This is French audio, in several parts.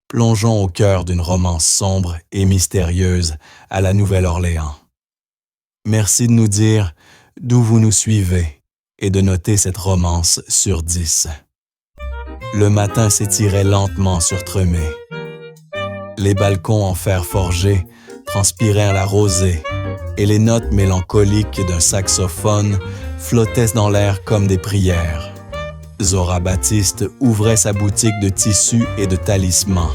Plongeons au cœur d'une romance sombre et mystérieuse à la Nouvelle-Orléans. Merci de nous dire d'où vous nous suivez et de noter cette romance sur 10. Le matin s'étirait lentement sur Tremé. Les balcons en fer forgé transpiraient à la rosée et les notes mélancoliques d'un saxophone flottaient dans l'air comme des prières. Zora Baptiste ouvrait sa boutique de tissus et de talismans,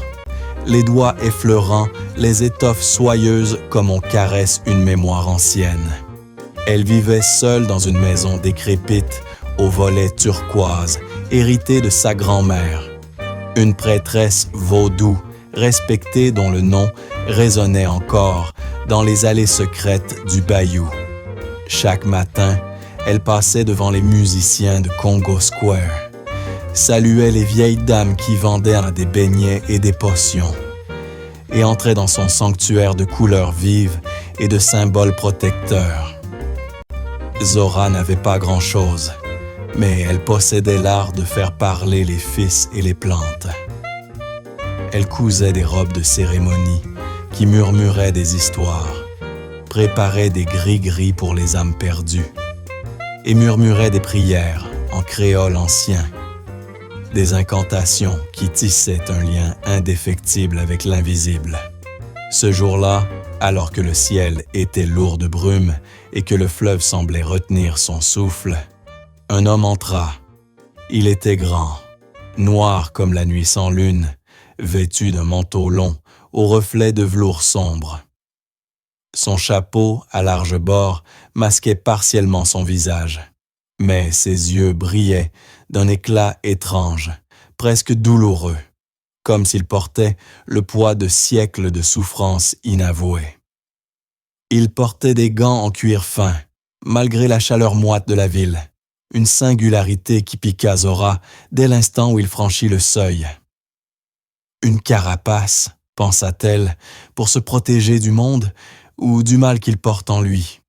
les doigts effleurant les étoffes soyeuses comme on caresse une mémoire ancienne. Elle vivait seule dans une maison décrépite aux volets turquoise, héritée de sa grand-mère. Une prêtresse vaudou, respectée dont le nom résonnait encore dans les allées secrètes du bayou. Chaque matin, elle passait devant les musiciens de Congo Square, saluait les vieilles dames qui vendaient des beignets et des potions, et entrait dans son sanctuaire de couleurs vives et de symboles protecteurs. Zora n'avait pas grand-chose, mais elle possédait l'art de faire parler les fils et les plantes. Elle cousait des robes de cérémonie qui murmuraient des histoires, préparait des gris-gris pour les âmes perdues, et murmurait des prières en créole ancien, des incantations qui tissaient un lien indéfectible avec l'invisible. Ce jour-là, alors que le ciel était lourd de brume et que le fleuve semblait retenir son souffle, un homme entra. Il était grand, noir comme la nuit sans lune, vêtu d'un manteau long au reflet de velours sombre. Son chapeau, à large bord, masquait partiellement son visage, mais ses yeux brillaient d'un éclat étrange, presque douloureux, comme s'il portait le poids de siècles de souffrances inavouées. Il portait des gants en cuir fin, malgré la chaleur moite de la ville, une singularité qui piqua Zora dès l'instant où il franchit le seuil. Une carapace, pensa-t-elle, pour se protéger du monde ou du mal qu'il porte en lui.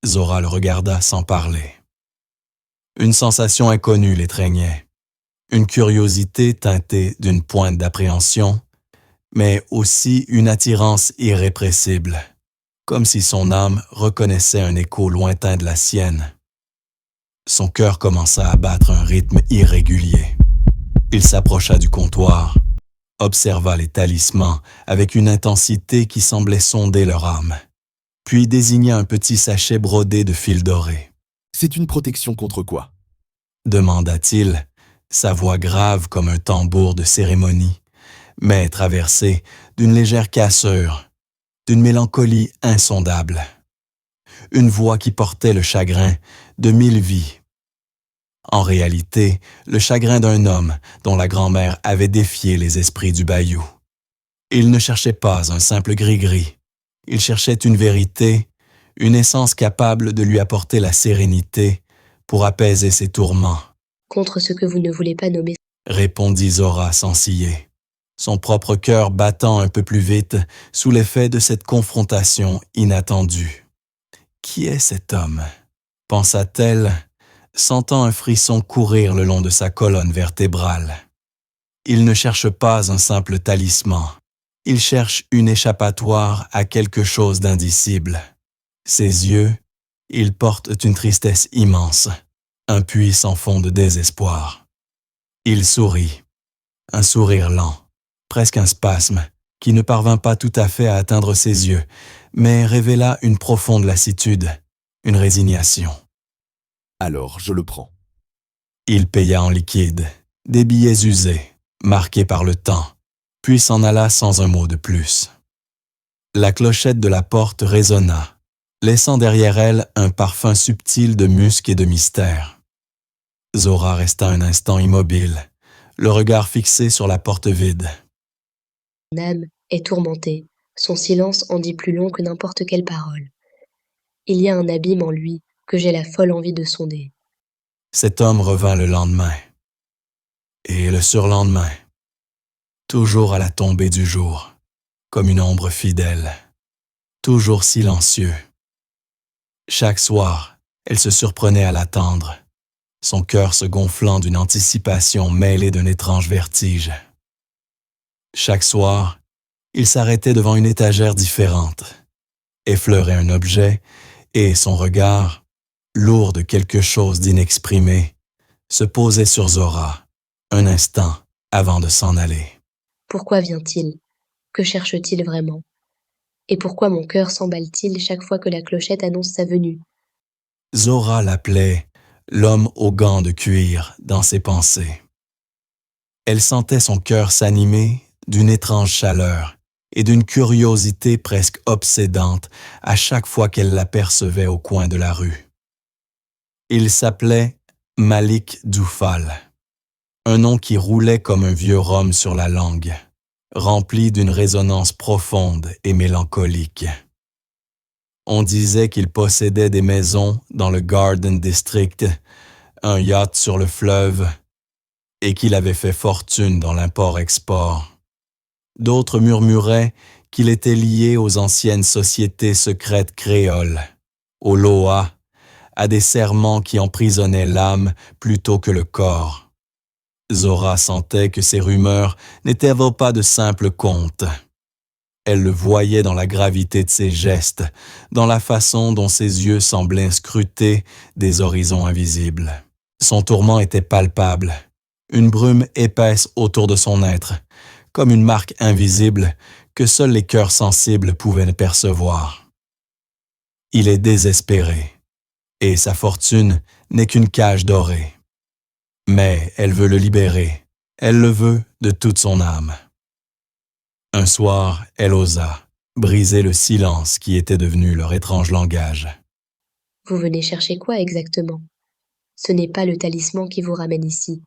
Zora le regarda sans parler. Une sensation inconnue l'étreignait, une curiosité teintée d'une pointe d'appréhension, mais aussi une attirance irrépressible, comme si son âme reconnaissait un écho lointain de la sienne. Son cœur commença à battre un rythme irrégulier. Il s'approcha du comptoir, observa les talismans avec une intensité qui semblait sonder leur âme, puis désigna un petit sachet brodé de fils dorés. « C'est une protection contre quoi » demanda-t-il, sa voix grave comme un tambour de cérémonie, mais traversée d'une légère cassure, d'une mélancolie insondable. Une voix qui portait le chagrin de 1000 vies. En réalité, le chagrin d'un homme dont la grand-mère avait défié les esprits du bayou. Il ne cherchait pas un simple gris-gris. Il cherchait une vérité, une essence capable de lui apporter la sérénité pour apaiser ses tourments. « Contre ce que vous ne voulez pas nommer, » répondit Zora sans ciller, son propre cœur battant un peu plus vite sous l'effet de cette confrontation inattendue. Qui est cet homme? Pensa-t-elle, sentant un frisson courir le long de sa colonne vertébrale. Il ne cherche pas un simple talisman. Il cherche une échappatoire à quelque chose d'indicible. Ses yeux, ils portent une tristesse immense, un puits sans fond de désespoir. Il sourit, un sourire lent, presque un spasme, qui ne parvint pas tout à fait à atteindre ses yeux, mais révéla une profonde lassitude, une résignation. Alors, je le prends. Il paya en liquide, des billets usés, marqués par le temps, puis s'en alla sans un mot de plus. La clochette de la porte résonna, laissant derrière elle un parfum subtil de musc et de mystère. Zora resta un instant immobile, le regard fixé sur la porte vide. Mon âme est tourmentée. Son silence en dit plus long que n'importe quelle parole. Il y a un abîme en lui que j'ai la folle envie de sonder. Cet homme revint le lendemain. Et le surlendemain. Toujours à la tombée du jour, comme une ombre fidèle. Toujours silencieux. Chaque soir, elle se surprenait à l'attendre, son cœur se gonflant d'une anticipation mêlée d'un étrange vertige. Chaque soir, il s'arrêtait devant une étagère différente, effleurait un objet et son regard, lourd de quelque chose d'inexprimé, se posait sur Zora, un instant avant de s'en aller. Pourquoi vient-il? Que cherche-t-il vraiment? Et pourquoi mon cœur s'emballe-t-il chaque fois que la clochette annonce sa venue? Zora l'appelait l'homme aux gants de cuir dans ses pensées. Elle sentait son cœur s'animer d'une étrange chaleur et d'une curiosité presque obsédante à chaque fois qu'elle l'apercevait au coin de la rue. Il s'appelait Malik Doufal, un nom qui roulait comme un vieux rhum sur la langue, rempli d'une résonance profonde et mélancolique. On disait qu'il possédait des maisons dans le Garden District, un yacht sur le fleuve, et qu'il avait fait fortune dans l'import-export. D'autres murmuraient qu'il était lié aux anciennes sociétés secrètes créoles, au Loa, à des serments qui emprisonnaient l'âme plutôt que le corps. Zora sentait que ces rumeurs n'étaient pas de simples contes. Elle le voyait dans la gravité de ses gestes, dans la façon dont ses yeux semblaient scruter des horizons invisibles. Son tourment était palpable, une brume épaisse autour de son être, comme une marque invisible que seuls les cœurs sensibles pouvaient percevoir. Il est désespéré, et sa fortune n'est qu'une cage dorée. Mais elle veut le libérer, elle le veut de toute son âme. Un soir, elle osa briser le silence qui était devenu leur étrange langage. Vous venez chercher quoi exactement? Ce n'est pas le talisman qui vous ramène ici.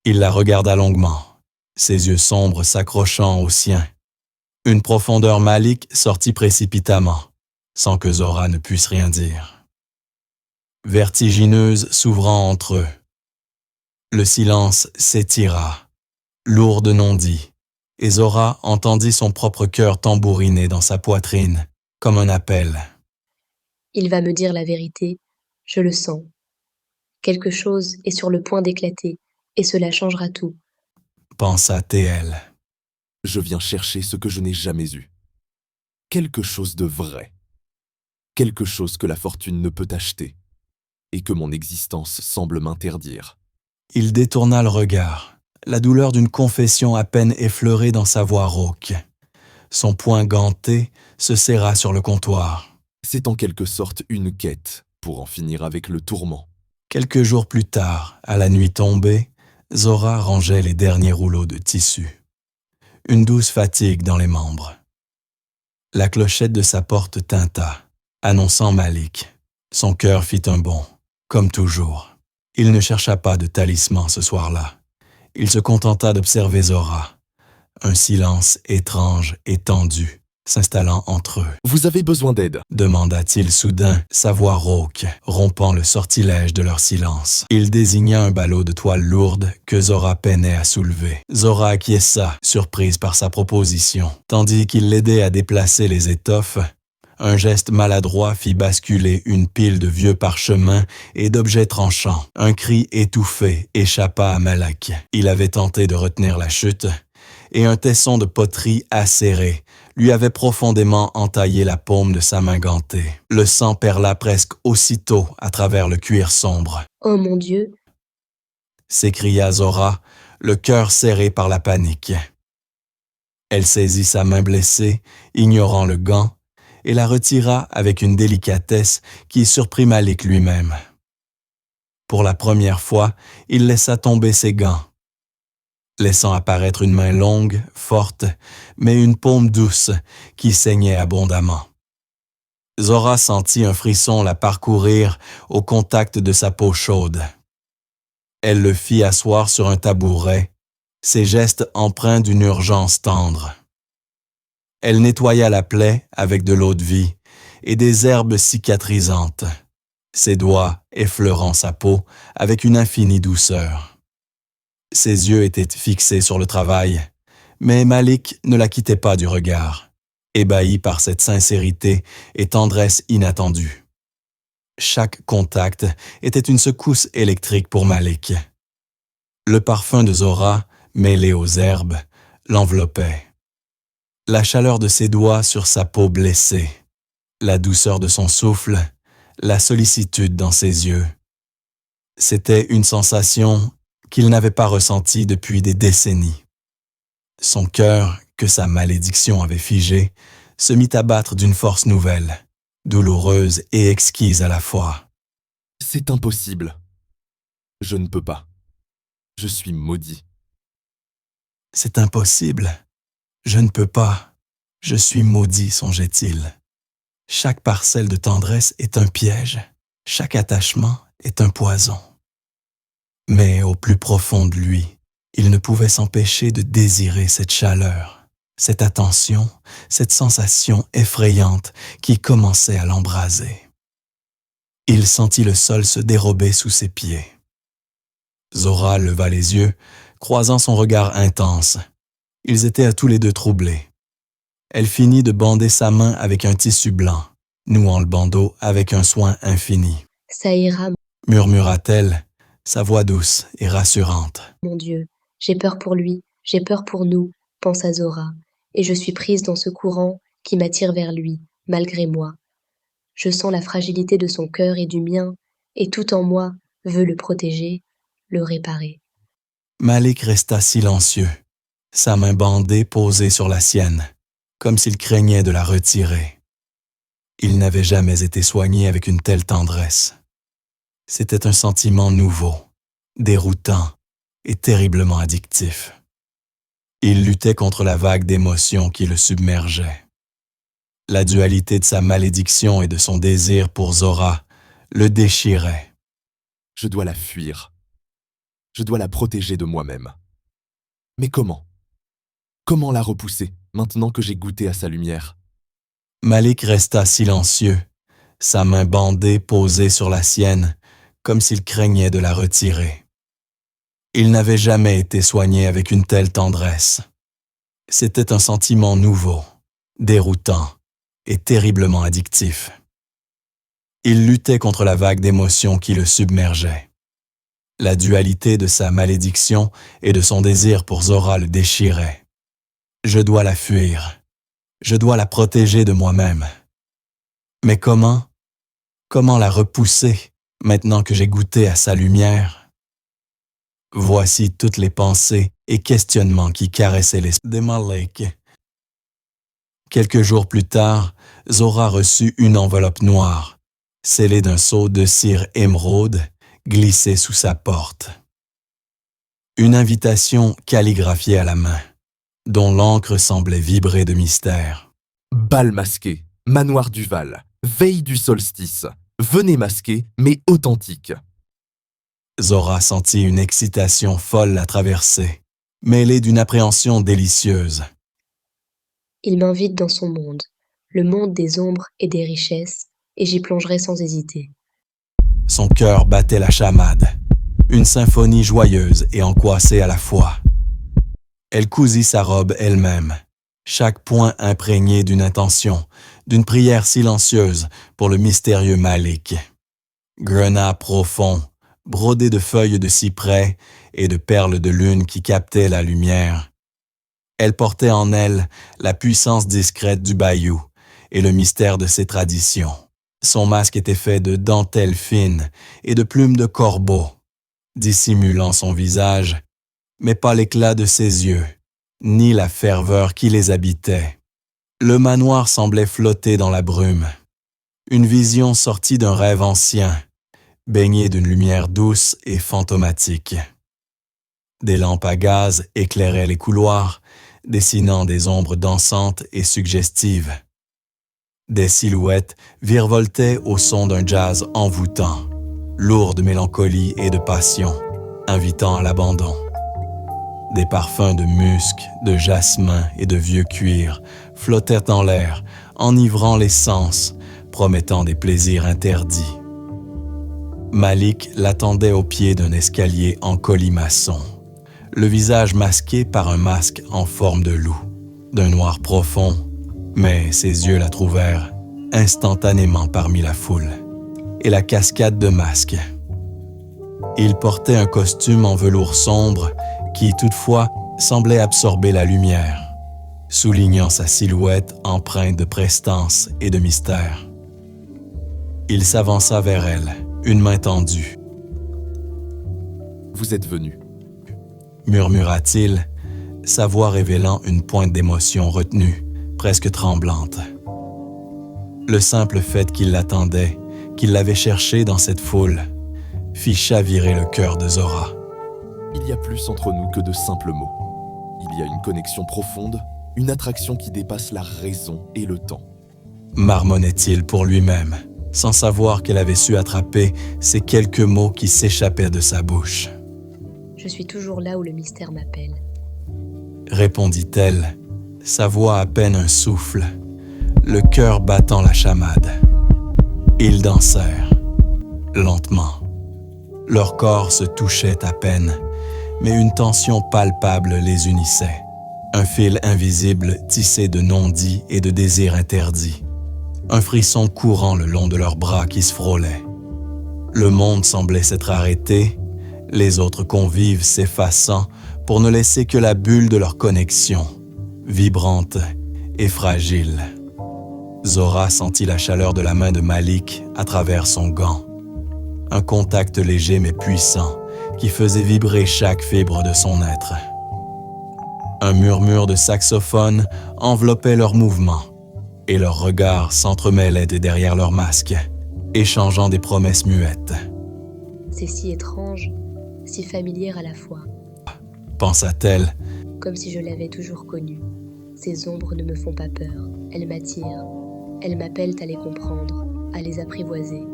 Il la regarda longuement, ses yeux sombres s'accrochant aux siens. Une profondeur malique sortit précipitamment, sans que Zora ne puisse rien dire. Vertigineuse s'ouvrant entre eux. Le silence s'étira, lourd de non-dits, et Zora entendit son propre cœur tambouriner dans sa poitrine, comme un appel. Il va me dire la vérité, je le sens. Quelque chose est sur le point d'éclater, et cela changera tout. Pensa Théel. Je viens chercher ce que je n'ai jamais eu. Quelque chose de vrai. Quelque chose que la fortune ne peut acheter, et que mon existence semble m'interdire. Il détourna le regard, la douleur d'une confession à peine effleurée dans sa voix rauque. Son poing ganté se serra sur le comptoir. C'est en quelque sorte une quête pour en finir avec le tourment. Quelques jours plus tard, à la nuit tombée, Zora rangeait les derniers rouleaux de tissu. Une douce fatigue dans les membres. La clochette de sa porte tinta, annonçant Malik. Son cœur fit un bond, comme toujours. Il ne chercha pas de talisman ce soir-là. Il se contenta d'observer Zora. Un silence étrange et tendu s'installant entre eux. « Vous avez besoin d'aide ?» demanda-t-il soudain, sa voix rauque, rompant le sortilège de leur silence. Il désigna un ballot de toile lourde que Zora peinait à soulever. Zora acquiesça, surprise par sa proposition. Tandis qu'il l'aidait à déplacer les étoffes, un geste maladroit fit basculer une pile de vieux parchemins et d'objets tranchants. Un cri étouffé échappa à Malak. Il avait tenté de retenir la chute, et un tesson de poterie acéré lui avait profondément entaillé la paume de sa main gantée. Le sang perla presque aussitôt à travers le cuir sombre. « Oh mon Dieu !» s'écria Zora, le cœur serré par la panique. Elle saisit sa main blessée, ignorant le gant, et la retira avec une délicatesse qui surprit Malik lui-même. Pour la première fois, il laissa tomber ses gants, laissant apparaître une main longue, forte, mais une paume douce qui saignait abondamment. Zora sentit un frisson la parcourir au contact de sa peau chaude. Elle le fit asseoir sur un tabouret, ses gestes empreints d'une urgence tendre. Elle nettoya la plaie avec de l'eau-de-vie et des herbes cicatrisantes, ses doigts effleurant sa peau avec une infinie douceur. Ses yeux étaient fixés sur le travail, mais Malik ne la quittait pas du regard, ébahi par cette sincérité et tendresse inattendue. Chaque contact était une secousse électrique pour Malik. Le parfum de Zora, mêlé aux herbes, l'enveloppait. La chaleur de ses doigts sur sa peau blessée, la douceur de son souffle, la sollicitude dans ses yeux. C'était une sensation qu'il n'avait pas ressentie depuis des décennies. Son cœur, que sa malédiction avait figé, se mit à battre d'une force nouvelle, douloureuse et exquise à la fois. C'est impossible. Je ne peux pas. Je suis maudit. C'est impossible. Je ne peux pas. Je suis maudit, songeait-il. Chaque parcelle de tendresse est un piège. Chaque attachement est un poison. Mais au plus profond de lui, il ne pouvait s'empêcher de désirer cette chaleur, cette attention, cette sensation effrayante qui commençait à l'embraser. Il sentit le sol se dérober sous ses pieds. Zora leva les yeux, croisant son regard intense. Ils étaient à tous les deux troublés. Elle finit de bander sa main avec un tissu blanc, nouant le bandeau avec un soin infini. « Ça ira, Murmura-t-elle, sa voix douce et rassurante. mon Dieu. J'ai peur pour lui, j'ai peur pour nous, pensa Zora, et je suis prise dans ce courant qui m'attire vers lui, malgré moi. Je sens la fragilité de son cœur et du mien, et tout en moi veut le protéger, le réparer. Malik resta silencieux, sa main bandée posée sur la sienne, comme s'il craignait de la retirer. Il n'avait jamais été soigné avec une telle tendresse. C'était un sentiment nouveau, déroutant et terriblement addictif. Il luttait contre la vague d'émotions qui le submergeait. La dualité de sa malédiction et de son désir pour Zora le déchirait. Je dois la fuir. Je dois la protéger de moi-même. Mais comment? Comment la repousser, maintenant que j'ai goûté à sa lumière? Malik resta silencieux, sa main bandée posée sur la sienne, comme s'il craignait de la retirer. Il n'avait jamais été soigné avec une telle tendresse. C'était un sentiment nouveau, déroutant et terriblement addictif. Il luttait contre la vague d'émotions qui le submergeait. La dualité de sa malédiction et de son désir pour Zora le déchirait. Je dois la fuir. Je dois la protéger de moi-même. Mais comment? Comment la repousser maintenant que j'ai goûté à sa lumière? Voici toutes les pensées et questionnements qui caressaient l'esprit de Malik. Quelques jours plus tard, Zora reçut une enveloppe noire, scellée d'un sceau de cire émeraude, glissé sous sa porte. Une invitation calligraphiée à la main, dont l'encre semblait vibrer de mystère. Bal masqué, manoir Duval, veille du solstice. Venez masqué, mais authentique. Zora sentit une excitation folle la traverser, mêlée d'une appréhension délicieuse. Il m'invite dans son monde, le monde des ombres et des richesses, et j'y plongerai sans hésiter. Son cœur battait la chamade, une symphonie joyeuse et angoissée à la fois. Elle cousit sa robe elle-même, chaque point imprégné d'une intention, d'une prière silencieuse pour le mystérieux Malik. Grenat profond, brodé de feuilles de cyprès et de perles de lune qui captaient la lumière. Elle portait en elle la puissance discrète du bayou et le mystère de ses traditions. Son masque était fait de dentelles fines et de plumes de corbeau, dissimulant son visage, mais pas l'éclat de ses yeux, ni la ferveur qui les habitait. Le manoir semblait flotter dans la brume, une vision sortie d'un rêve ancien, baignée d'une lumière douce et fantomatique. Des lampes à gaz éclairaient les couloirs, dessinant des ombres dansantes et suggestives. Des silhouettes virevoltaient au son d'un jazz envoûtant, lourd de mélancolie et de passion, invitant à l'abandon. Des parfums de musc, de jasmin et de vieux cuir flottèrent en l'air, enivrant les sens, promettant des plaisirs interdits. Malik l'attendait au pied d'un escalier en colimaçon, le visage masqué par un masque en forme de loup, d'un noir profond, mais ses yeux la trouvèrent instantanément parmi la foule, et la cascade de masques. Il portait un costume en velours sombre qui, toutefois, semblait absorber la lumière, soulignant sa silhouette empreinte de prestance et de mystère. Il s'avança vers elle, une main tendue. « Vous êtes venu. » murmura-t-il, sa voix révélant une pointe d'émotion retenue, presque tremblante. Le simple fait qu'il l'attendait, qu'il l'avait cherché dans cette foule, fit chavirer le cœur de Zora. Il y a plus entre nous que de simples mots. Il y a une connexion profonde, une attraction qui dépasse la raison et le temps. Marmonnait-il pour lui-même, sans savoir qu'elle avait su attraper ces quelques mots qui s'échappaient de sa bouche. « Je suis toujours là où le mystère m'appelle. » répondit-elle, sa voix à peine un souffle, le cœur battant la chamade. Ils dansèrent, lentement. Leurs corps se touchaient à peine, mais une tension palpable les unissait. Un fil invisible tissé de non-dits et de désirs interdits. Un frisson courant le long de leurs bras qui se frôlaient. Le monde semblait s'être arrêté, les autres convives s'effaçant pour ne laisser que la bulle de leur connexion, vibrante et fragile. Zora sentit la chaleur de la main de Malik à travers son gant. Un contact léger mais puissant qui faisait vibrer chaque fibre de son être. Un murmure de saxophone enveloppait leurs mouvements et leurs regards s'entremêlaient de derrière leurs masques, échangeant des promesses muettes. C'est si étrange, si familière à la fois. Pensa-t-elle, comme si je l'avais toujours connue. Ces ombres ne me font pas peur, elles m'attirent. Elles m'appellent à les comprendre, à les apprivoiser.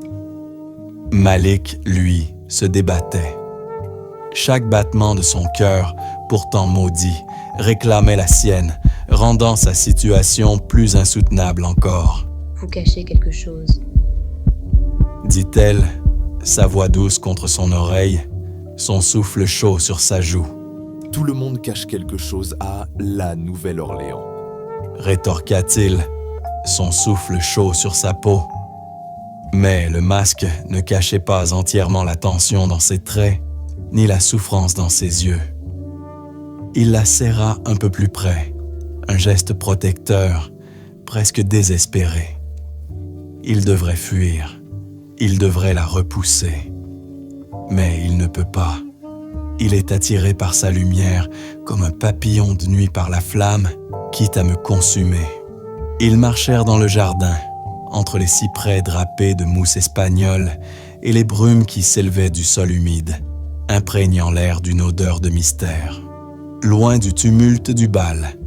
Malik, lui, se débattait. Chaque battement de son cœur, pourtant maudit, réclamait la sienne, rendant sa situation plus insoutenable encore. Vous cachez quelque chose, dit-elle, sa voix douce contre son oreille, son souffle chaud sur sa joue. Tout le monde cache quelque chose à la Nouvelle-Orléans, rétorqua-t-il, son souffle chaud sur sa peau. Mais le masque ne cachait pas entièrement la tension dans ses traits, ni la souffrance dans ses yeux. Il la serra un peu plus près, un geste protecteur, presque désespéré. Il devrait fuir, il devrait la repousser. Mais il ne peut pas. Il est attiré par sa lumière comme un papillon de nuit par la flamme, quitte à me consumer. Ils marchèrent dans le jardin, entre les cyprès drapés de mousse espagnole et les brumes qui s'élevaient du sol humide, imprégnant l'air d'une odeur de mystère. Loin du tumulte du bal,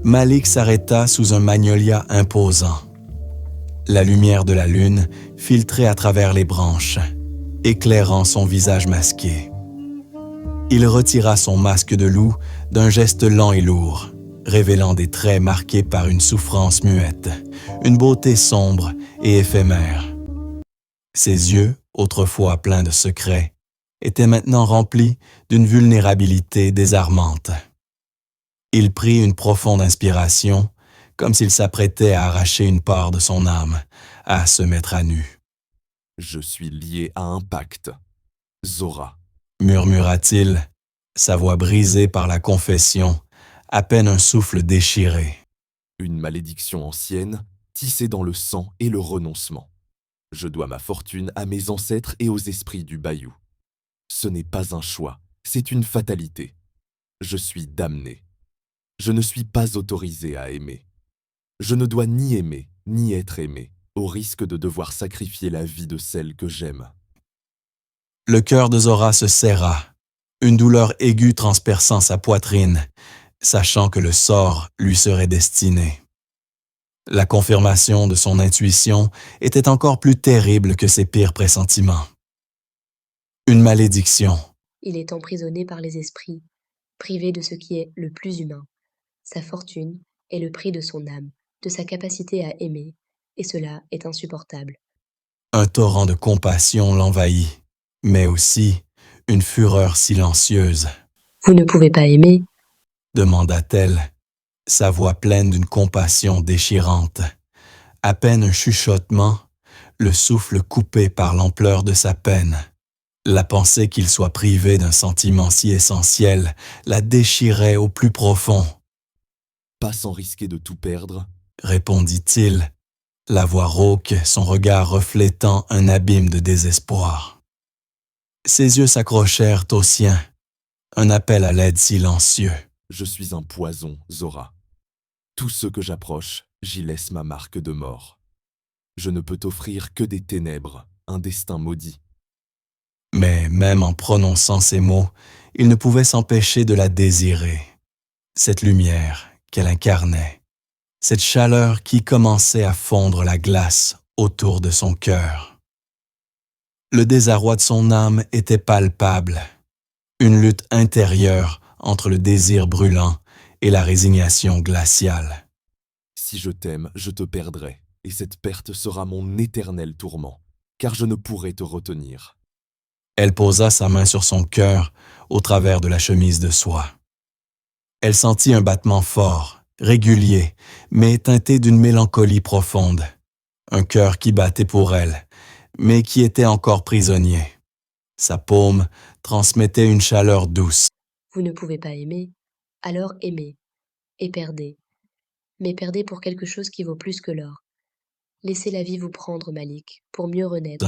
Malik s'arrêta sous un magnolia imposant. La lumière de la lune filtrait à travers les branches, éclairant son visage masqué. Il retira son masque de loup d'un geste lent et lourd, révélant des traits marqués par une souffrance muette, une beauté sombre et éphémère. Ses yeux, autrefois pleins de secrets, étaient maintenant remplis d'une vulnérabilité désarmante. Il prit une profonde inspiration, comme s'il s'apprêtait à arracher une part de son âme, à se mettre à nu. « Je suis lié à un pacte, Zora. » murmura-t-il, sa voix brisée par la confession, à peine un souffle déchiré. Une malédiction ancienne, tissée dans le sang et le renoncement. Je dois ma fortune à mes ancêtres et aux esprits du bayou. Ce n'est pas un choix, c'est une fatalité. Je suis damné. Je ne suis pas autorisé à aimer. Je ne dois ni aimer, ni être aimé, au risque de devoir sacrifier la vie de celle que j'aime. Le cœur de Zora se serra, une douleur aiguë transperçant sa poitrine, sachant que le sort lui serait destiné. La confirmation de son intuition était encore plus terrible que ses pires pressentiments. Une malédiction. Il est emprisonné par les esprits, privé de ce qui est le plus humain. Sa fortune est le prix de son âme, de sa capacité à aimer, et cela est insupportable. Un torrent de compassion l'envahit, mais aussi une fureur silencieuse. « Vous ne pouvez pas aimer ?» demanda-t-elle, sa voix pleine d'une compassion déchirante. À peine un chuchotement, le souffle coupé par l'ampleur de sa peine. La pensée qu'il soit privé d'un sentiment si essentiel la déchirait au plus profond. Pas sans risquer de tout perdre. Répondit-il, la voix rauque, son regard reflétant un abîme de désespoir. Ses yeux s'accrochèrent aux siens, un appel à l'aide silencieux. Je suis un poison, Zora. Tout ce que j'approche, j'y laisse ma marque de mort. Je ne peux t'offrir que des ténèbres, un destin maudit. Mais même en prononçant ces mots, il ne pouvait s'empêcher de la désirer. Cette lumière qu'elle incarnait, cette chaleur qui commençait à fondre la glace autour de son cœur. Le désarroi de son âme était palpable, une lutte intérieure entre le désir brûlant et la résignation glaciale. Si je t'aime, je te perdrai, et cette perte sera mon éternel tourment, car je ne pourrai te retenir. Elle posa sa main sur son cœur au travers de la chemise de soie. Elle sentit un battement fort, régulier, mais teinté d'une mélancolie profonde. Un cœur qui battait pour elle, mais qui était encore prisonnier. Sa paume transmettait une chaleur douce. Vous ne pouvez pas aimer, alors aimez, et perdez. Mais perdez pour quelque chose qui vaut plus que l'or. Laissez la vie vous prendre, Malik, pour mieux renaître.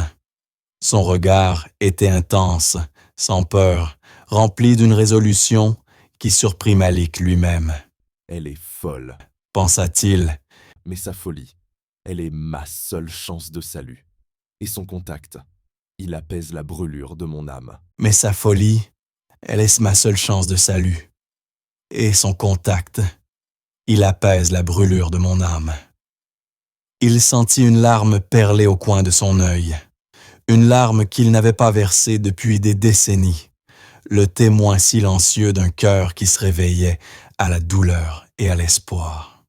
Son regard était intense, sans peur, rempli d'une résolution qui surprit Malik lui-même. Elle est folle, Pensa-t-il, mais sa folie, elle est ma seule chance de salut. Et son contact, il apaise la brûlure de mon âme. mais sa folie, elle est ma seule chance de salut. Et son contact, il apaise la brûlure de mon âme. Il sentit une larme perler au coin de son œil, une larme qu'il n'avait pas versée depuis des décennies, le témoin silencieux d'un cœur qui se réveillait à la douleur et à l'espoir.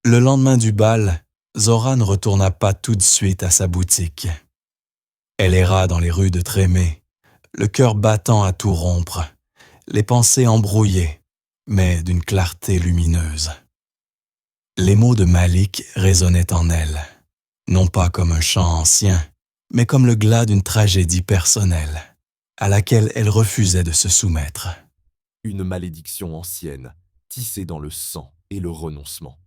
Le lendemain du bal, Zora ne retourna pas tout de suite à sa boutique. Elle erra dans les rues de Trémé, le cœur battant à tout rompre, les pensées embrouillées, mais d'une clarté lumineuse. Les mots de Malik résonnaient en elle, non pas comme un chant ancien, mais comme le glas d'une tragédie personnelle, à laquelle elle refusait de se soumettre. Une malédiction ancienne, tissée dans le sang et le renoncement.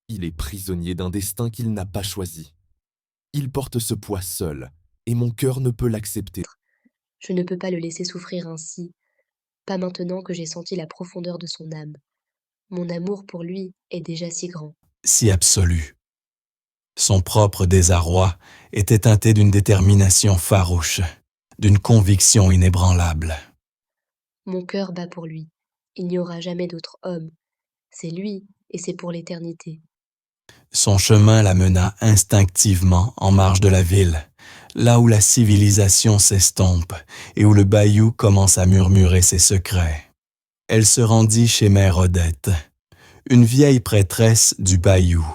Il est prisonnier d'un destin qu'il n'a pas choisi. Il porte ce poids seul, et mon cœur ne peut l'accepter. Je ne peux pas le laisser souffrir ainsi, pas maintenant que j'ai senti la profondeur de son âme. Mon amour pour lui est déjà si grand. Si absolu. Son propre désarroi était teinté d'une détermination farouche, d'une conviction inébranlable. Mon cœur bat pour lui. Il n'y aura jamais d'autre homme. C'est lui, et c'est pour l'éternité. Son chemin la mena instinctivement en marge de la ville, là où la civilisation s'estompe et où le bayou commence à murmurer ses secrets. Elle se rendit chez Mère Odette, une vieille prêtresse du bayou,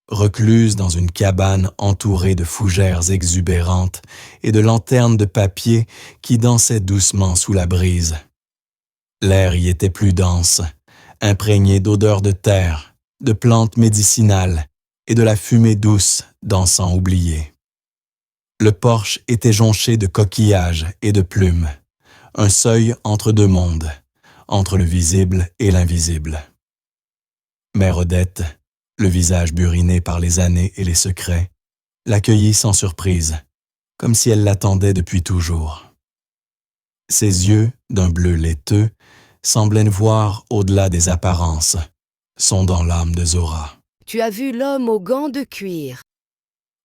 recluse dans une cabane entourée de fougères exubérantes et de lanternes de papier qui dansaient doucement sous la brise. L'air y était plus dense, imprégné d'odeurs de terre, de plantes médicinales et de la fumée douce d'encens oublié. Le porche était jonché de coquillages et de plumes, un seuil entre deux mondes, entre le visible et l'invisible. Mère Odette, le visage buriné par les années et les secrets, l'accueillit sans surprise, comme si elle l'attendait depuis toujours. Ses yeux, d'un bleu laiteux, semblaient voir au-delà des apparences, sondant l'âme de Zora. « Tu as vu l'homme aux gants de cuir ?»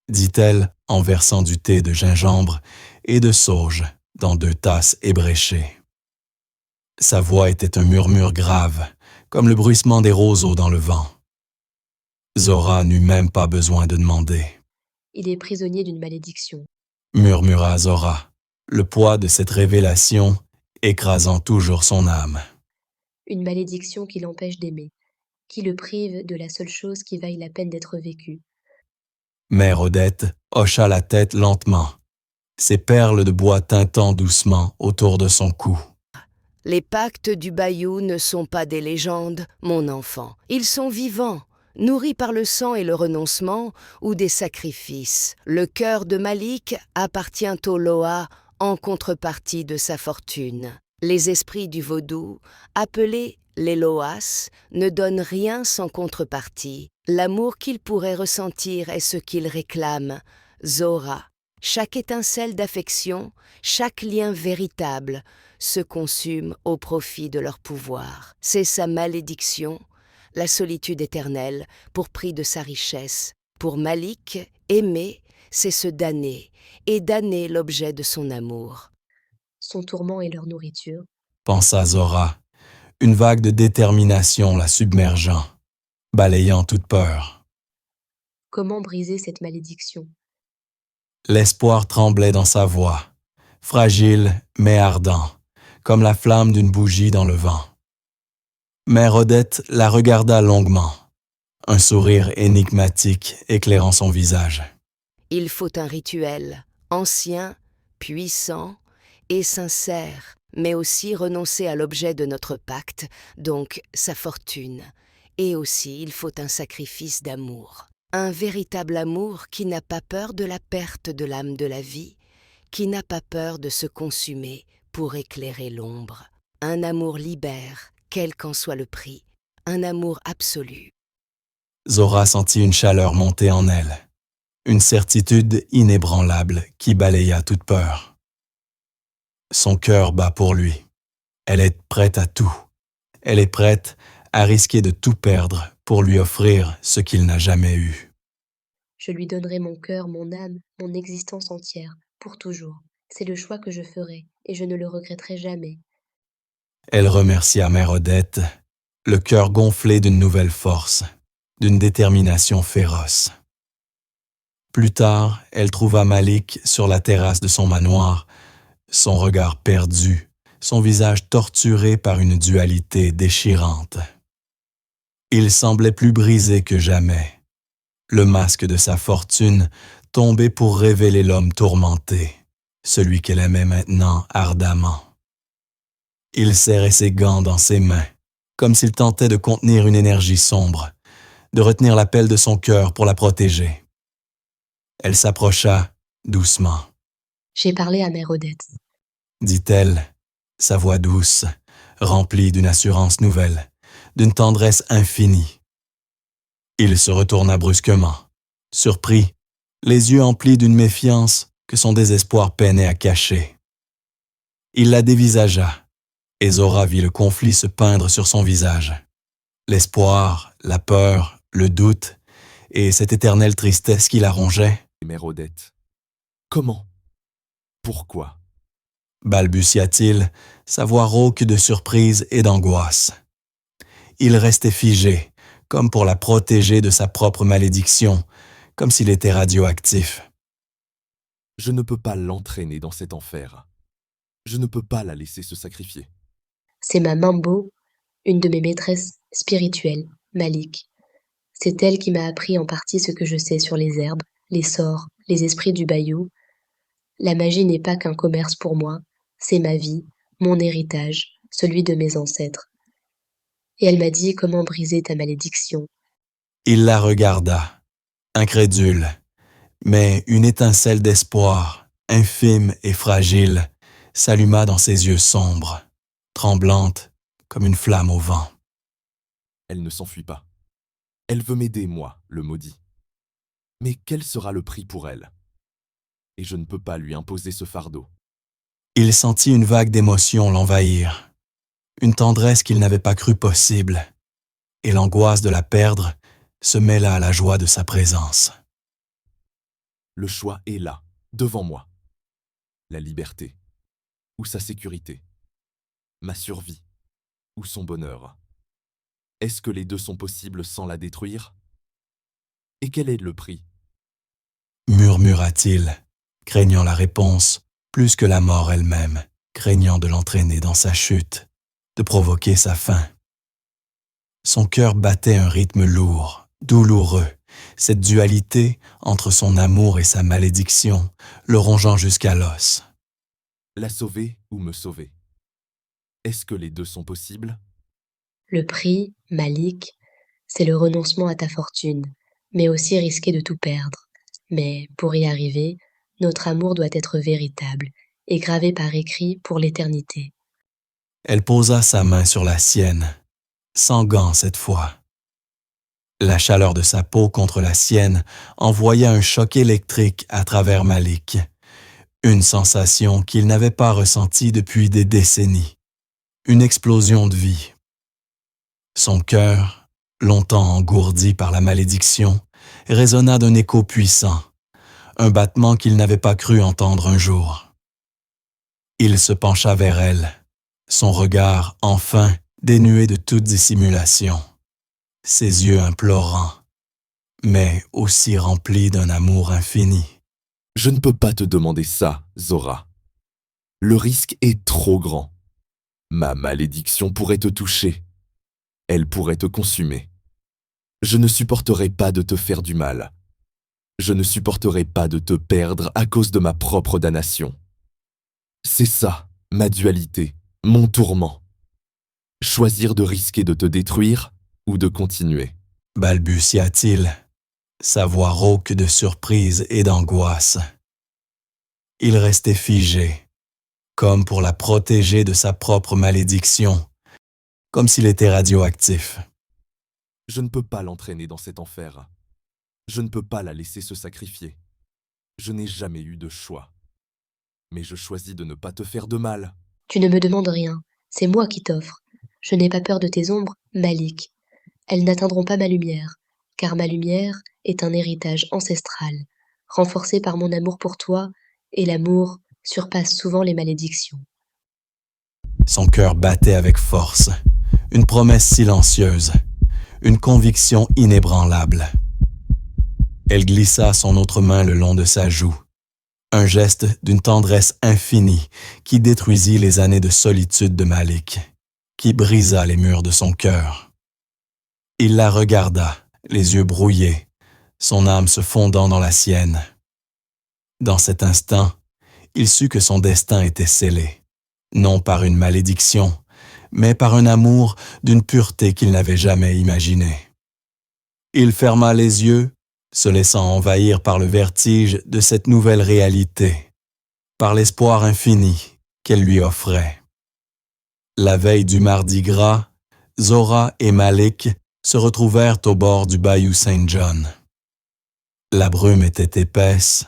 dit-elle en versant du thé de gingembre et de sauge dans 2 tasses ébréchées. Sa voix était un murmure grave, comme le bruissement des roseaux dans le vent. Zora n'eut même pas besoin de demander. « Il est prisonnier d'une malédiction. » murmura Zora, le poids de cette révélation écrasant toujours son âme. Une malédiction qui l'empêche d'aimer, qui le prive de la seule chose qui vaille la peine d'être vécue. Mère Odette hocha la tête lentement, ses perles de bois tintant doucement autour de son cou. « Les pactes du bayou ne sont pas des légendes, mon enfant. Ils sont vivants, nourris par le sang et le renoncement ou des sacrifices. Le cœur de Malik appartient au Loa en contrepartie de sa fortune. Les esprits du vaudou, appelés les loas, ne donnent rien sans contrepartie. L'amour qu'ils pourraient ressentir est ce qu'ils réclament, Zora. Chaque étincelle d'affection, chaque lien véritable, se consume au profit de leur pouvoir. C'est sa malédiction, la solitude éternelle, pour prix de sa richesse. Pour Malik, aimer, c'est se damner, et damner l'objet de son amour. Son tourment est leur nourriture. Pensa Zora, une vague de détermination la submergeant, balayant toute peur. Comment briser cette malédiction? L'espoir tremblait dans sa voix, fragile mais ardent, comme la flamme d'une bougie dans le vent. Mère Odette la regarda longuement, un sourire énigmatique éclairant son visage. Il faut un rituel, ancien, puissant et sincère, mais aussi renoncer à l'objet de notre pacte, donc sa fortune. Et aussi, il faut un sacrifice d'amour. Un véritable amour qui n'a pas peur de la perte de l'âme de la vie, qui n'a pas peur de se consumer pour éclairer l'ombre. Un amour libère, quel qu'en soit le prix, un amour absolu. Zora sentit une chaleur monter en elle, une certitude inébranlable qui balaya toute peur. Son cœur bat pour lui. Elle est prête à tout. Elle est prête à risquer de tout perdre pour lui offrir ce qu'il n'a jamais eu. Je lui donnerai mon cœur, mon âme, mon existence entière, pour toujours. C'est le choix que je ferai, et je ne le regretterai jamais. Elle remercia Mère Odette, le cœur gonflé d'une nouvelle force, d'une détermination féroce. Plus tard, elle trouva Malik sur la terrasse de son manoir, son regard perdu, son visage torturé par une dualité déchirante. Il semblait plus brisé que jamais. Le masque de sa fortune tombait pour révéler l'homme tourmenté, celui qu'elle aimait maintenant ardemment. Il serrait ses gants dans ses mains, comme s'il tentait de contenir une énergie sombre, de retenir l'appel de son cœur pour la protéger. Elle s'approcha doucement. « J'ai parlé à Mère Odette. » dit-elle, sa voix douce, remplie d'une assurance nouvelle, d'une tendresse infinie. Il se retourna brusquement, surpris, les yeux emplis d'une méfiance que son désespoir peinait à cacher. Il la dévisagea, et Zora vit le conflit se peindre sur son visage. L'espoir, la peur, le doute, et cette éternelle tristesse qui la rongeait. « Mère Odette, comment? Pourquoi ?» balbutia-t-il, sa voix rauque de surprise et d'angoisse. Il restait figé, comme pour la protéger de sa propre malédiction, comme s'il était radioactif. « Je ne peux pas l'entraîner dans cet enfer. Je ne peux pas la laisser se sacrifier. » C'est ma Mambo, une de mes maîtresses spirituelles, Malik. C'est elle qui m'a appris en partie ce que je sais sur les herbes, les sorts, les esprits du bayou. La magie n'est pas qu'un commerce pour moi, c'est ma vie, mon héritage, celui de mes ancêtres. Et elle m'a dit comment briser ta malédiction. Il la regarda, incrédule, mais une étincelle d'espoir, infime et fragile, s'alluma dans ses yeux sombres, tremblante comme une flamme au vent. Elle ne s'enfuit pas. Elle veut m'aider, moi, le maudit. Mais quel sera le prix pour elle? Et je ne peux pas lui imposer ce fardeau. Il sentit une vague d'émotion l'envahir, une tendresse qu'il n'avait pas cru possible, et l'angoisse de la perdre se mêla à la joie de sa présence. Le choix est là, devant moi. La liberté, ou sa sécurité. Ma survie, ou son bonheur. Est-ce que les deux sont possibles sans la détruire? Et quel est le prix? Murmura-t-il, craignant la réponse plus que la mort elle-même, craignant de l'entraîner dans sa chute, de provoquer sa fin. Son cœur battait un rythme lourd, douloureux, cette dualité entre son amour et sa malédiction, le rongeant jusqu'à l'os. La sauver ou me sauver? Est-ce que les deux sont possibles? Le prix, Malik, c'est le renoncement à ta fortune, mais aussi risquer de tout perdre. Mais pour y arriver, notre amour doit être véritable, et gravé par écrit pour l'éternité. Elle posa sa main sur la sienne, sans gants cette fois. La chaleur de sa peau contre la sienne envoya un choc électrique à travers Malik, une sensation qu'il n'avait pas ressentie depuis des décennies, une explosion de vie. Son cœur, longtemps engourdi par la malédiction, résonna d'un écho puissant, un battement qu'il n'avait pas cru entendre un jour. Il se pencha vers elle, son regard enfin dénué de toute dissimulation, ses yeux implorants, mais aussi remplis d'un amour infini. « Je ne peux pas te demander ça, Zora. Le risque est trop grand. Ma malédiction pourrait te toucher. Elle pourrait te consumer. Je ne supporterai pas de te faire du mal. Je ne supporterai pas de te perdre à cause de ma propre damnation. C'est ça, ma dualité, mon tourment. Choisir de risquer de te détruire ou de continuer. » balbutia-t-il, sa voix rauque de surprise et d'angoisse. Il restait figé, comme pour la protéger de sa propre malédiction, comme s'il était radioactif. « Je ne peux pas l'entraîner dans cet enfer. Je ne peux pas la laisser se sacrifier. Je n'ai jamais eu de choix. Mais je choisis de ne pas te faire de mal. » Tu ne me demandes rien, c'est moi qui t'offre. Je n'ai pas peur de tes ombres, Malik. Elles n'atteindront pas ma lumière, car ma lumière est un héritage ancestral, renforcé par mon amour pour toi, et l'amour surpasse souvent les malédictions. Son cœur battait avec force, une promesse silencieuse, une conviction inébranlable. Elle glissa son autre main le long de sa joue, un geste d'une tendresse infinie qui détruisit les années de solitude de Malik, qui brisa les murs de son cœur. Il la regarda, les yeux brouillés, son âme se fondant dans la sienne. Dans cet instant, il sut que son destin était scellé, non par une malédiction, mais par un amour d'une pureté qu'il n'avait jamais imaginée. Il ferma les yeux, se laissant envahir par le vertige de cette nouvelle réalité, par l'espoir infini qu'elle lui offrait. La veille du Mardi Gras, Zora et Malik se retrouvèrent au bord du bayou Saint John. La brume était épaisse,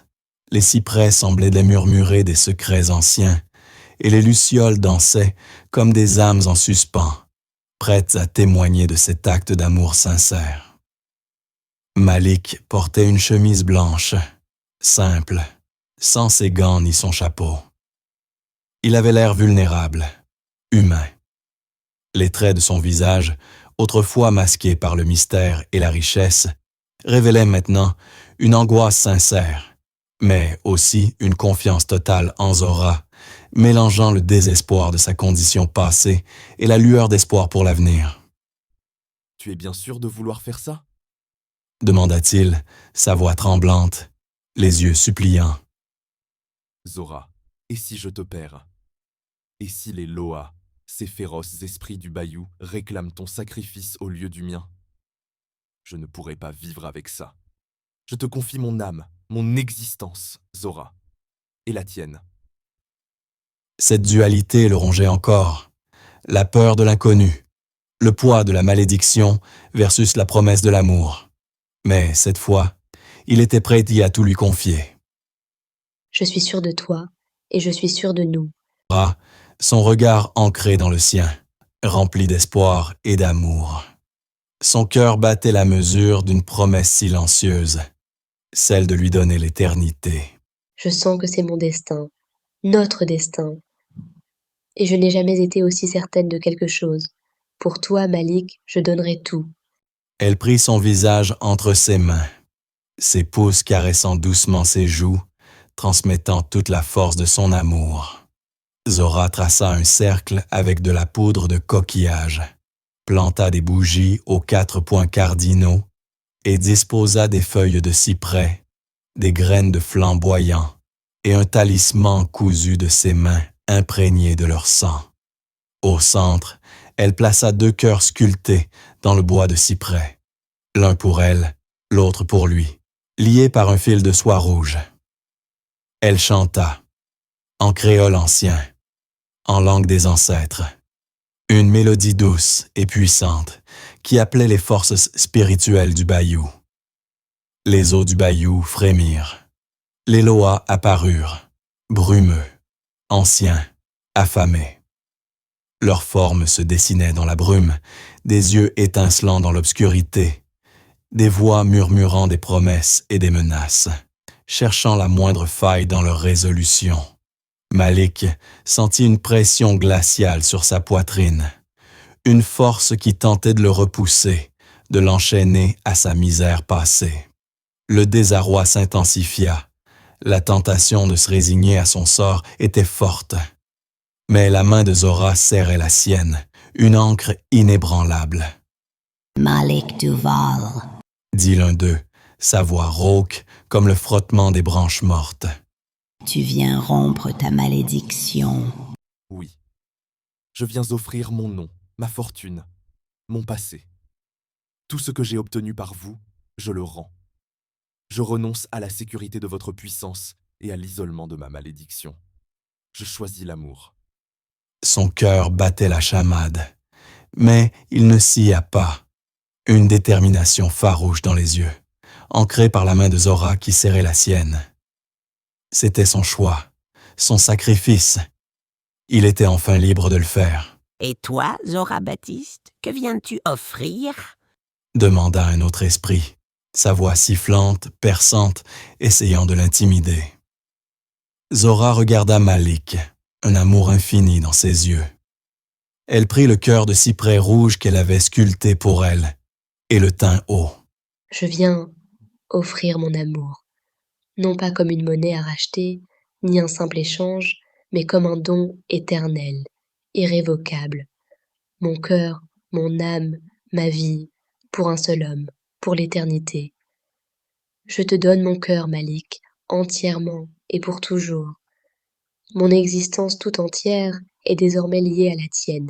les cyprès semblaient murmurer des secrets anciens, et les lucioles dansaient comme des âmes en suspens, prêtes à témoigner de cet acte d'amour sincère. Malik portait une chemise blanche, simple, sans ses gants ni son chapeau. Il avait l'air vulnérable, humain. Les traits de son visage, autrefois masqués par le mystère et la richesse, révélaient maintenant une angoisse sincère, mais aussi une confiance totale en Zora, mélangeant le désespoir de sa condition passée et la lueur d'espoir pour l'avenir. « Tu es bien sûr de vouloir faire ça ?» demanda-t-il, sa voix tremblante, les yeux suppliants. « Zora, et si je te perds? Et si les Loa, ces féroces esprits du bayou, réclament ton sacrifice au lieu du mien? Je ne pourrai pas vivre avec ça. Je te confie mon âme, mon existence, Zora, et la tienne. » Cette dualité le rongeait encore, la peur de l'inconnu, le poids de la malédiction versus la promesse de l'amour. Mais cette fois, il était prêt à tout lui confier. « Je suis sûr de toi, et je suis sûr de nous. » Son regard ancré dans le sien, rempli d'espoir et d'amour. Son cœur battait la mesure d'une promesse silencieuse, celle de lui donner l'éternité. « Je sens que c'est mon destin, notre destin. Et je n'ai jamais été aussi certaine de quelque chose. Pour toi, Malik, je donnerai tout. » Elle prit son visage entre ses mains, ses pouces caressant doucement ses joues, transmettant toute la force de son amour. Zora traça un cercle avec de la poudre de coquillage, planta des bougies aux 4 points cardinaux et disposa des feuilles de cyprès, des graines de flamboyant et un talisman cousu de ses mains imprégnées de leur sang. Au centre, elle plaça 2 cœurs sculptés dans le bois de cyprès, l'un pour elle, l'autre pour lui, liés par un fil de soie rouge. Elle chanta. en créole ancien, en langue des ancêtres. Une mélodie douce et puissante qui appelait les forces spirituelles du bayou. Les eaux du bayou frémirent. Les Loas apparurent, brumeux, anciens, affamés. Leurs formes se dessinaient dans la brume, des yeux étincelants dans l'obscurité, des voix murmurant des promesses et des menaces, cherchant la moindre faille dans leur résolution. Malik sentit une pression glaciale sur sa poitrine, une force qui tentait de le repousser, de l'enchaîner à sa misère passée. Le désarroi s'intensifia, la tentation de se résigner à son sort était forte. Mais la main de Zora serrait la sienne, une ancre inébranlable. « Malik Duval », dit l'un d'eux, sa voix rauque comme le frottement des branches mortes. « tu viens rompre ta malédiction. » Oui. Je viens offrir mon nom, ma fortune, mon passé. Tout ce que j'ai obtenu par vous, je le rends. Je renonce à la sécurité de votre puissance et à l'isolement de ma malédiction. Je choisis l'amour. Son cœur battait la chamade, mais il ne scia pas. Une détermination farouche dans les yeux, ancrée par la main de Zora qui serrait la sienne. C'était son choix, son sacrifice. Il était enfin libre de le faire. « Et toi, Zora Baptiste, que viens-tu offrir ?» demanda un autre esprit, sa voix sifflante, perçante, essayant de l'intimider. Zora regarda Malik, un amour infini dans ses yeux. Elle prit le cœur de cyprès rouge qu'elle avait sculpté pour elle et le tint haut. Je viens offrir mon amour, non pas comme une monnaie à racheter, ni un simple échange, mais comme un don éternel, irrévocable. Mon cœur, mon âme, ma vie, pour un seul homme, pour l'éternité. Je te donne mon cœur, Malik, entièrement et pour toujours. Mon existence tout entière est désormais liée à la tienne.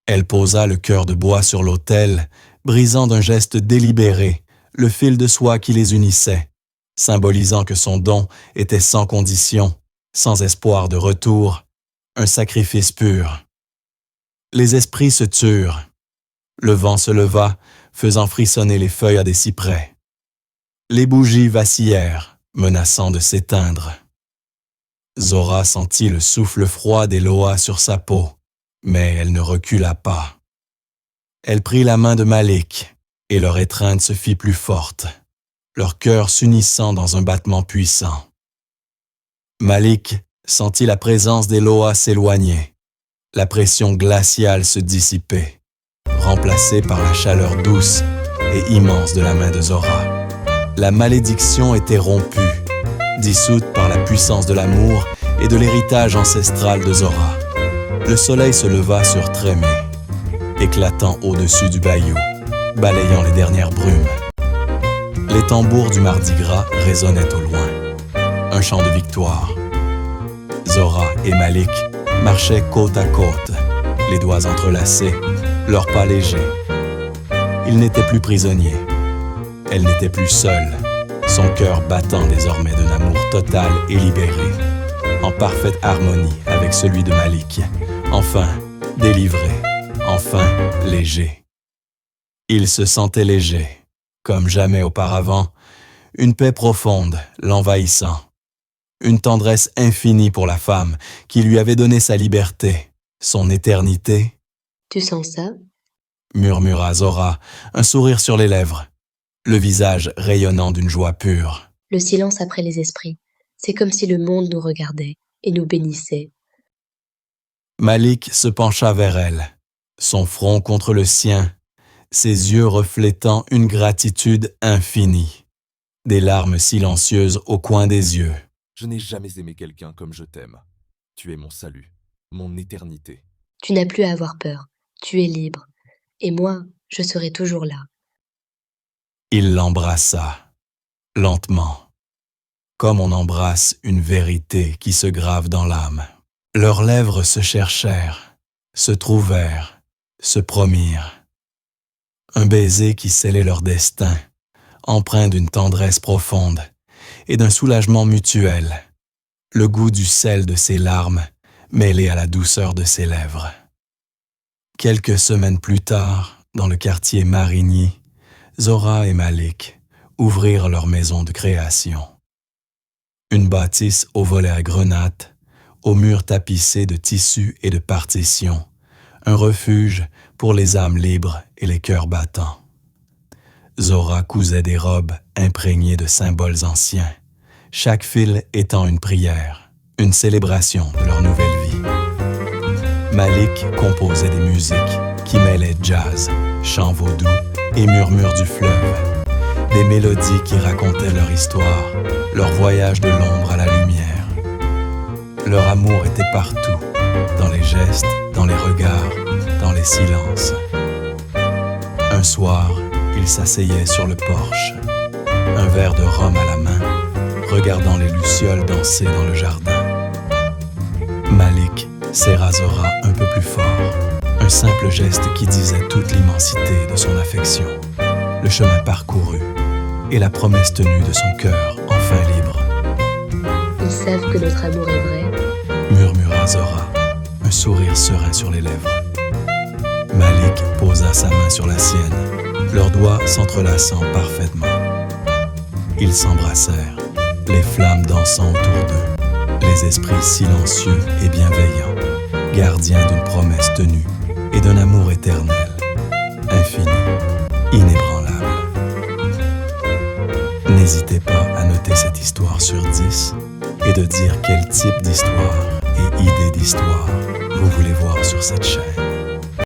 Elle posa le cœur de bois sur l'autel, brisant d'un geste délibéré le fil de soie qui les unissait, symbolisant que son don était sans condition, sans espoir de retour, un sacrifice pur. Les esprits se turent. Le vent se leva, faisant frissonner les feuilles à des cyprès. Les bougies vacillèrent, menaçant de s'éteindre. Zora sentit le souffle froid des Loas sur sa peau, mais elle ne recula pas. Elle prit la main de Malik, et leur étreinte se fit plus forte, leur cœur s'unissant dans un battement puissant. Malik sentit la présence des Loas s'éloigner, la pression glaciale se dissiper, remplacée par la chaleur douce et immense de la main de Zora. La malédiction était rompue, dissoute par la puissance de l'amour et de l'héritage ancestral de Zora. Le soleil se leva sur Trémé, éclatant au-dessus du bayou, balayant les dernières brumes. Les tambours du Mardi Gras résonnaient au loin. Un chant de victoire. Zora et Malik marchaient côte à côte, les doigts entrelacés, leurs pas légers. Ils n'étaient plus prisonniers. Elle n'était plus seule, son cœur battant désormais d'un amour total et libéré, en parfaite harmonie avec celui de Malik, enfin délivré, enfin léger. Il se sentait léger, comme jamais auparavant, une paix profonde l'envahissant, une tendresse infinie pour la femme qui lui avait donné sa liberté, son éternité. « Tu sens ça ?» murmura Zora, un sourire sur les lèvres, le visage rayonnant d'une joie pure. Le silence après les esprits. C'est comme si le monde nous regardait et nous bénissait. Malik se pencha vers elle, son front contre le sien, ses yeux reflétant une gratitude infinie, des larmes silencieuses au coin des yeux. Je n'ai jamais aimé quelqu'un comme je t'aime. Tu es mon salut, mon éternité. Tu n'as plus à avoir peur. Tu es libre. Et moi, je serai toujours là. Il l'embrassa, lentement, comme on embrasse une vérité qui se grave dans l'âme. Leurs lèvres se cherchèrent, se trouvèrent, se promirent. Un baiser qui scellait leur destin, empreint d'une tendresse profonde et d'un soulagement mutuel. le goût du sel de ses larmes mêlé à la douceur de ses lèvres. Quelques semaines plus tard, dans le quartier Marigny, Zora et Malik ouvrirent leur maison de création. Une bâtisse aux volets à grenades, aux murs tapissés de tissus et de partitions, un refuge pour les âmes libres et les cœurs battants. Zora cousait des robes imprégnées de symboles anciens, chaque fil étant une prière, une célébration de leur nouvelle vie. Malik composait des musiques qui mêlaient jazz, chants vaudous et murmures du fleuve, des mélodies qui racontaient leur histoire, leur voyage de l'ombre à la lumière. Leur amour était partout, dans les gestes, dans les regards, dans les silences. Un soir, ils s'asseyaient sur le porche, un verre de rhum à la main, regardant les lucioles danser dans le jardin. Malik serra Zora un peu plus fort, un simple geste qui disait toute l'immensité de son affection, le chemin parcouru et la promesse tenue de son cœur enfin libre. Ils savent que notre amour est vrai, Murmura Zora, un sourire serein sur les lèvres. Malik posa sa main sur la sienne, leurs doigts s'entrelaçant parfaitement. Ils s'embrassèrent, les flammes dansant autour d'eux, les esprits silencieux et bienveillants, gardiens d'une promesse tenue et d'un amour éternel, infini, inébranlable. N'hésitez pas à noter cette histoire sur 10 et de dire quel type d'histoire et idée d'histoire vous voulez voir sur cette chaîne.